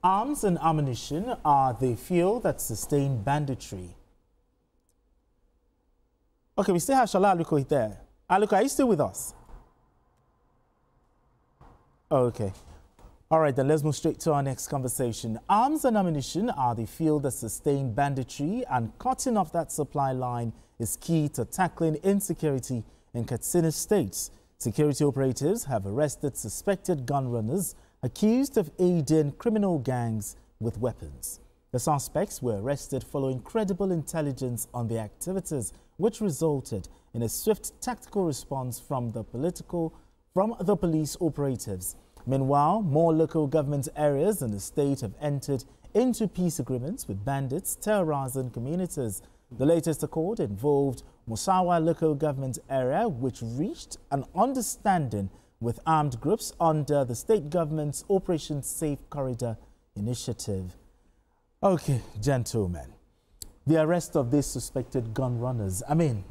Arms and ammunition are the fuel that sustain banditry. Okay, we still have Shola Aluko there. Aluko, are you still with us? Oh, okay. All right, then let's move straight to our next conversation. Arms and ammunition are the fuel that sustain banditry, and cutting off that supply line is key to tackling insecurity in Katsina State. Security operatives have arrested suspected gun runners accused of aiding criminal gangs with weapons. The suspects were arrested following credible intelligence on the activities, which resulted in a swift tactical response from the police operatives. Meanwhile, more local government areas in the state have entered into peace agreements with bandits terrorizing communities. The latest accord involved Musawa local government area, which reached an understanding with armed groups under the state government's Operation Safe Corridor initiative. Okay, gentlemen, the arrest of these suspected gun runners, I mean,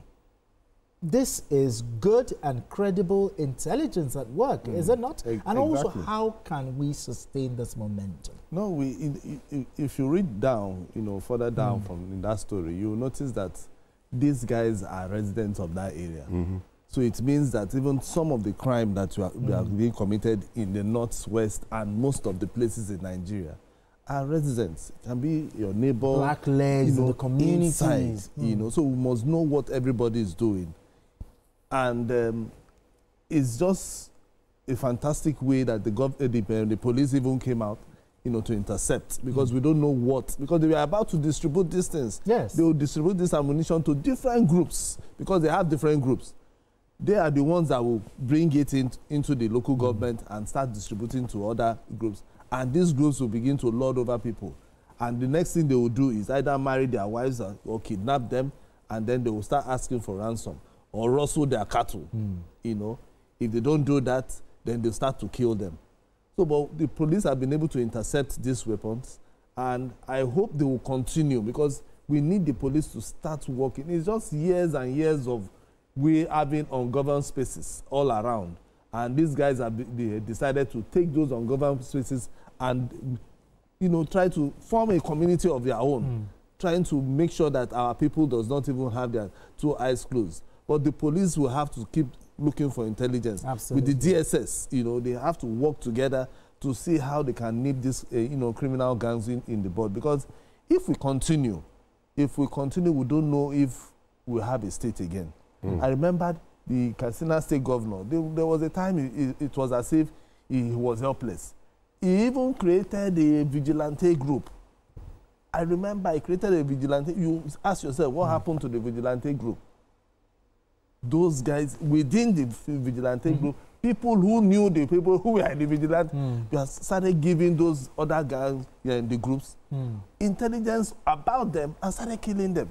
this is good and credible intelligence at work, is it not? And also, how can we sustain this momentum? No, if you read down, further down from in that story, you will notice that these guys are residents of that area. So it means that even some of the crime that are being committed in the northwest and most of the places in Nigeria are residents. It can be your neighbor, black legs in the communities. Inside, so we must know what everybody is doing. And it's just a fantastic way that the police even came out, to intercept, because we don't know what, because they were about to distribute these things. Yes. They will distribute this ammunition to different groups, because they have different groups. They are the ones that will bring it into the local government and start distributing to other groups. And these groups will begin to lord over people. And the next thing they will do is either marry their wives or kidnap them, and then they will start asking for ransom or rustle their cattle. If they don't do that, then they'll start to kill them. So, but the police have been able to intercept these weapons, and I hope they will continue, because we need the police to start working. It's just years and years of we having ungoverned spaces all around, and these guys have decided to take those ungoverned spaces and try to form a community of their own, trying to make sure that our people does not even have their two eyes closed. But the police will have to keep looking for intelligence. Absolutely. With the DSS, they have to work together to see how they can nip this, criminal gangs in the bud. Because if we continue, we don't know if we'll have a state again. I remember the Katsina State governor. There was a time it was as if he was helpless. He even created a vigilante group. I remember he created a vigilante. You ask yourself, what happened to the vigilante group? Those guys within the vigilante group, people who knew the people who were in the vigilante, started giving those other guys in the groups intelligence about them and started killing them.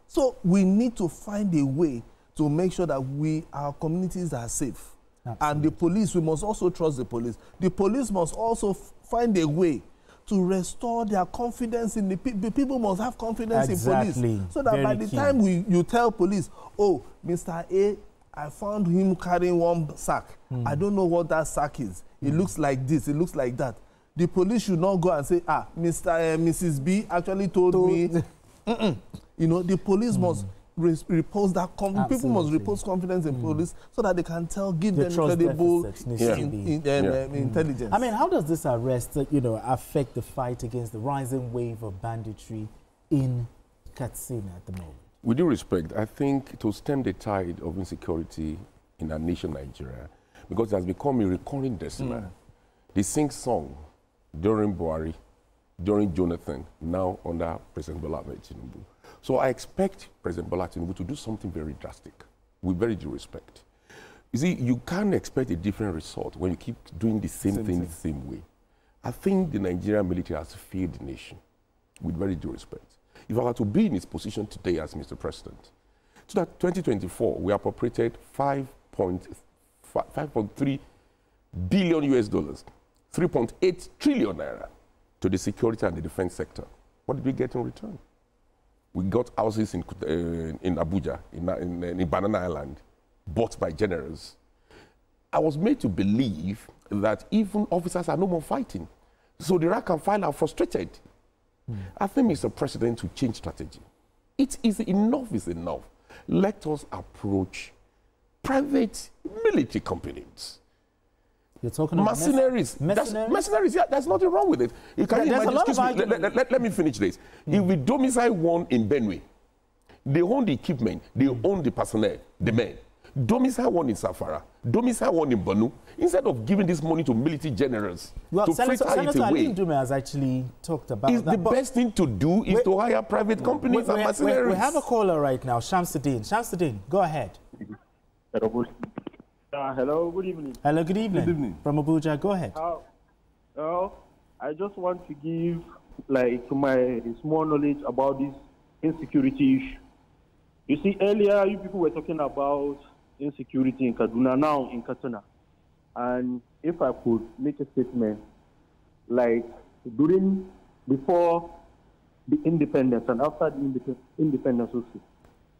So we need to find a way to make sure that our communities are safe. Absolutely. And the police, we must also trust the police. The police must also find a way to restore their confidence in the people must have confidence in police. So that by the time you tell police, oh, Mr. A, I found him carrying one sack. I don't know what that sack is. It looks like this, it looks like that. The police should not go and say, Mrs. B actually told me. The police must repose that people must repose confidence in police, so that they can give them credible intelligence. I mean, how does this arrest affect the fight against the rising wave of banditry in Katsina at the moment? With due respect, I think to stem the tide of insecurity in our nation, Nigeria, because it has become a recurring decimal. They sing song during Buhari, during Jonathan, now under President Bola Ahmed Tinubu. So I expect President Bola Tinubu to do something very drastic, with very due respect. You see, you can't expect a different result when you keep doing the same thing the same way. I think the Nigerian military has failed the nation, with very due respect. If I were to be in its position today as Mr. President, so that 2024, we appropriated 5.3 billion US dollars, 3.8 trillion naira to the security and the defense sector. What did we get in return? We got houses in Abuja, in Banana Island, bought by generals. I was made to believe that even officers are no more fighting. So the rank and file are frustrated. I think, Mr. President, to change strategy. It is enough is enough. Let us approach private military companies. You're talking about mercenaries. Mercenaries, yeah, there's nothing wrong with it. You can let me finish this. If we domicile one in Benue, they own the equipment, they own the personnel, the men. Domicile one in Safara, domicile one in Banu, instead of giving this money to military generals to Senator away. Dume has actually talked about that. The best thing to do is to hire private companies and mercenaries. We have a caller right now, Shamsuddin. Shamsuddin, go ahead. Hello, good evening. Hello, good evening. Good evening. From Abuja, go ahead. I just want to give my small knowledge about this insecurity issue. You see, earlier you people were talking about insecurity in Kaduna, now in Katsina. And if I could make a statement, before the independence and after the independence also,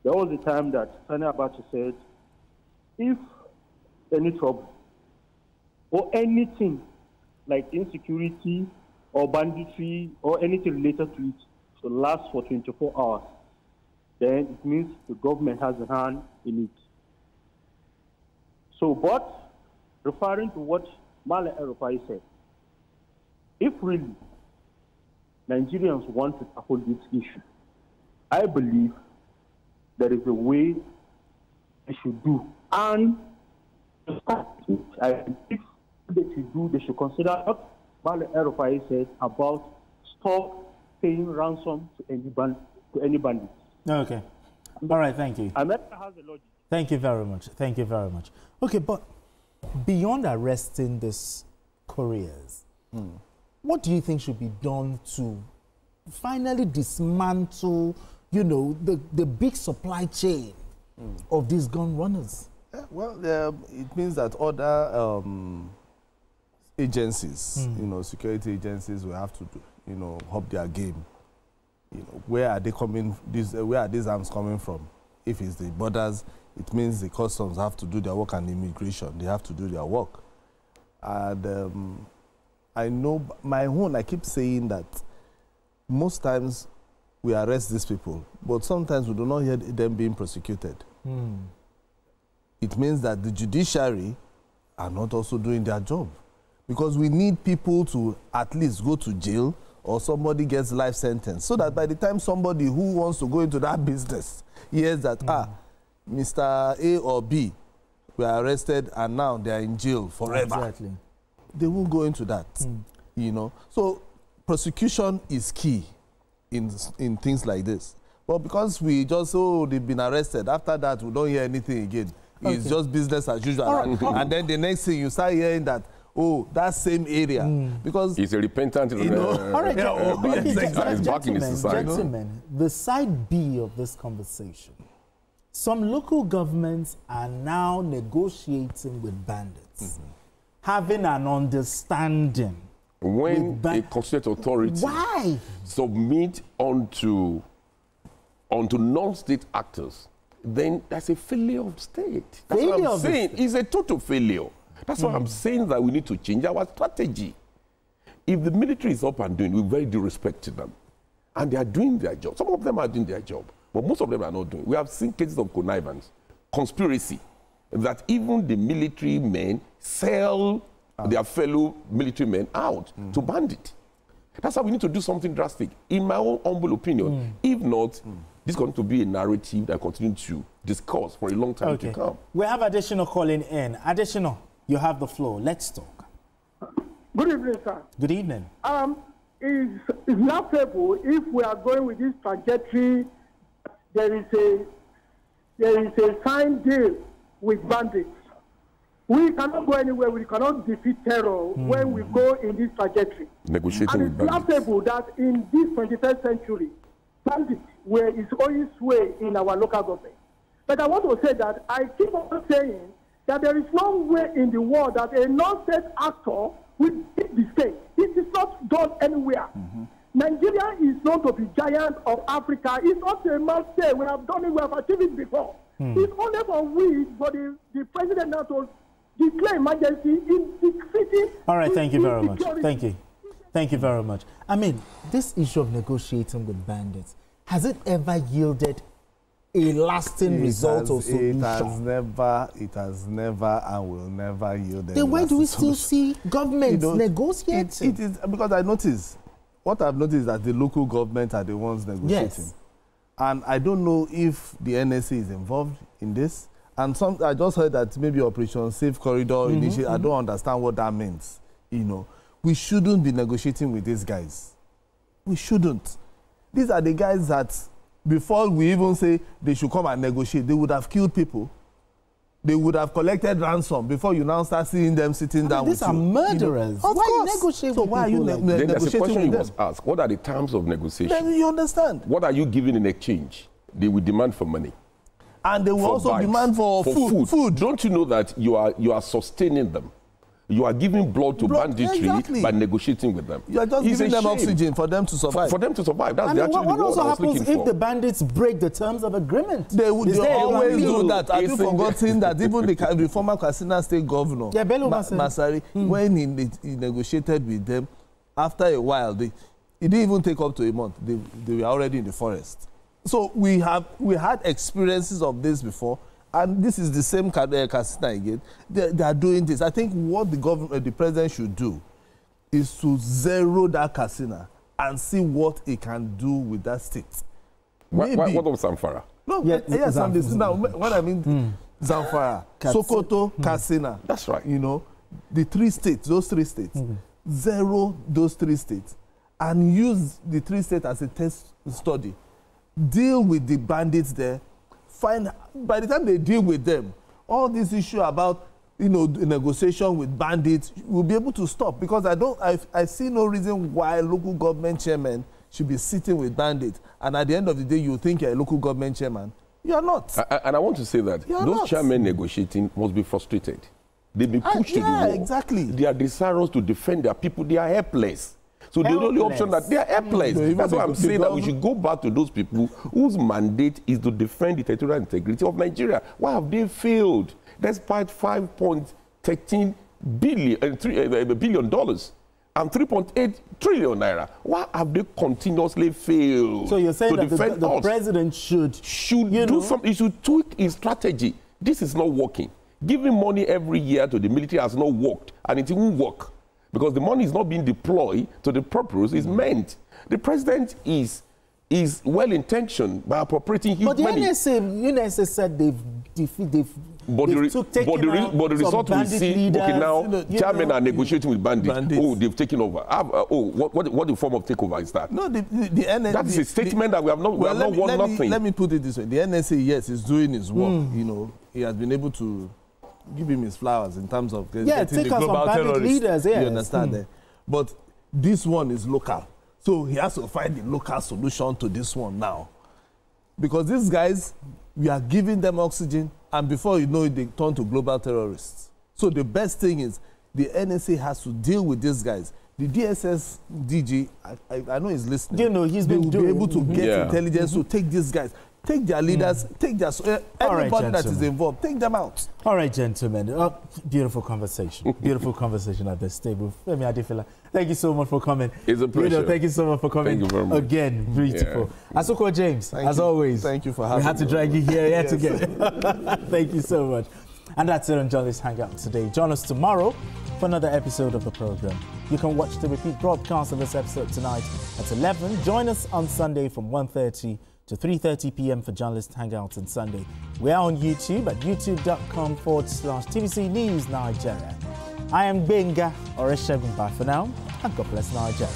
there was a time that Sani Abacha said, if any trouble or anything like insecurity or banditry or anything related to it should last for 24 hours, then it means the government has a hand in it. So, but referring to what Male Erufai said, if really Nigerians want to tackle this issue, I believe there is a way they should do. And I think they should consider what Male Erufai said about stop paying ransom to any bandit. Okay. All right, thank you. America has a logic. Thank you very much. Thank you very much. Okay, but beyond arresting these couriers, what do you think should be done to finally dismantle, the big supply chain of these gun runners? Well, it means that other agencies, security agencies will have to, up their game. Where are they coming? Where are these arms coming from? If it's the borders, it means the customs have to do their work, and immigration, they have to do their work. And I know my own, I keep saying that most times we arrest these people, but sometimes we do not hear them being prosecuted. It means that the judiciary are not also doing their job, because we need people to at least go to jail or somebody gets life sentence, so that by the time somebody who wants to go into that business hears that, Mr. A or B were arrested and now they are in jail forever. Exactly. They won't go into that, So prosecution is key in things like this. But because we just, they've been arrested, after that we don't hear anything again. Okay. It's just business as usual. And then the next thing you start hearing that, that same area, because it's a repentant, all right, it's back in the society. Gentlemen, the side B of this conversation, some local governments are now negotiating with bandits, having an understanding. When a constituted authority submit onto non-state actors, then that's a failure of state. That's what I'm saying. It's a total failure. That's why I'm saying that we need to change our strategy. If the military is up and doing, we very due respect to them. And they are doing their job. Some of them are doing their job, but most of them are not doing. We have seen cases of connivance, conspiracy, that even the military men sell their fellow military men out to bandits. That's why we need to do something drastic. In my own humble opinion, if not, this is going to be a narrative that continues to discuss for a long time to come. We have Additional calling in. Additional, you have the floor. Let's talk. Good evening, sir. Good evening. Is laughable if we are going with this trajectory. There is a signed deal with bandits. We cannot go anywhere. We cannot defeat terror when we go in this trajectory. Negotiating with bandits. It's laughable that in this 21st century, bandits is always way in our local government. But I want to say that I keep on saying that there is no way in the world that a non-state actor will beat the state. It is not done anywhere. Nigeria is known to be giant of Africa. It's not a must-say. We have done it. We have achieved it before. It's only for we, for the president now to declare emergency in the city. All right, thank you very much. Thank you. Thank you very much. I mean, this issue of negotiating with bandits, has it ever yielded a lasting result or solution? It has never and will never yield. Then why do we still see governments negotiating? It is because I noticed, what I've noticed is that the local government are the ones negotiating. Yes. And I don't know if the NSA is involved in this. And I just heard that maybe Operation Safe Corridor initiative. I don't understand what that means. You know, we shouldn't be negotiating with these guys. We shouldn't. These are the guys that, before we even say they should come and negotiate, they would have killed people. They would have collected ransom before you now start seeing them sitting down with you. These are murderers. You know? Why you negotiate with why are you people? Then there's a question you with must ask. What are the terms of negotiation? Then you understand. What are you giving in exchange? They will demand for money. And they will also bikes, demand for food. Don't you know that you are sustaining them? You are giving blood to banditry by negotiating with them. You are just giving them oxygen for them to survive. For them to survive. That's what also happens if the bandits break the terms of agreement? They always do that. Have you forgotten that even the former Katsina State Governor, Masari, when he negotiated with them, after a while, it didn't even take up to a month. They were already in the forest. So we had experiences of this before. And this is the same Katsina again. They are doing this. I think what the president should do is to zero that Katsina and see what he can do with that state. What of Zamfara? No, yes, now what I mean, Zamfara, Sokoto, Katsina. That's right. You know, those three states, zero those three states, and use the three states as a test study. Deal with the bandits there. By the time they deal with them, all this issue about negotiation with bandits will be able to stop, because I see no reason why local government chairmen should be sitting with bandits, and at the end of the day you think you're a local government chairman. You are not. And I want to say that those chairmen negotiating must be frustrated. They've been pushed to the wall. Exactly. They are desirous to defend their people. They are helpless. So the only option that they are helpless. That's why I'm saying that we should go back to those people whose mandate is to defend the territorial integrity of Nigeria. Why have they failed? Despite $5.13 billion and $3.8 trillion naira, why have they continuously failed? So you're saying to that the president should do something. He should tweak his strategy. This is not working. Giving money every year to the military has not worked, and it won't work. Because the money is not being deployed to the purpose it's meant. The president is well-intentioned by appropriating huge money. But the NSA said they've But the result we see, okay, now chairmen are negotiating with bandits. Oh, they've taken over. What the form of takeover is that? No, the NSA. That is a statement that we have not won nothing. Let me put it this way. The NSA, yes, is doing his work. You know, he has been able to give him his flowers in terms of getting the global terrorists. Leaders, yes. You understand that? But this one is local. So he has to find the local solution to this one now. Because these guys, we are giving them oxygen, and before you know it, they turn to global terrorists. So the best thing is the NSA has to deal with these guys. The DSS DG, I know he's listening. You know, he's been be able to get intelligence to take these guys. Take their leaders, take their everybody that is involved, take them out. All right, gentlemen. Beautiful conversation. Beautiful conversation at this table. Femi Adefila, thank you so much for coming. It's a pleasure. Thank you so much for coming. Thank you very much. Again, beautiful. Yeah. Asoko James, as always. Thank you for having me. We had to drag you here yet again. Thank you so much. And that's it on Journalist Hangout today. Join us tomorrow for another episode of the program. You can watch the repeat broadcast of this episode tonight at 11. Join us on Sunday from 1:30 to 3:30 p.m. for Journalist Hangouts on Sunday. We are on YouTube at youtube.com/TVC News Nigeria. I am Benga Oreshegun. Bye for now, and God bless Nigeria.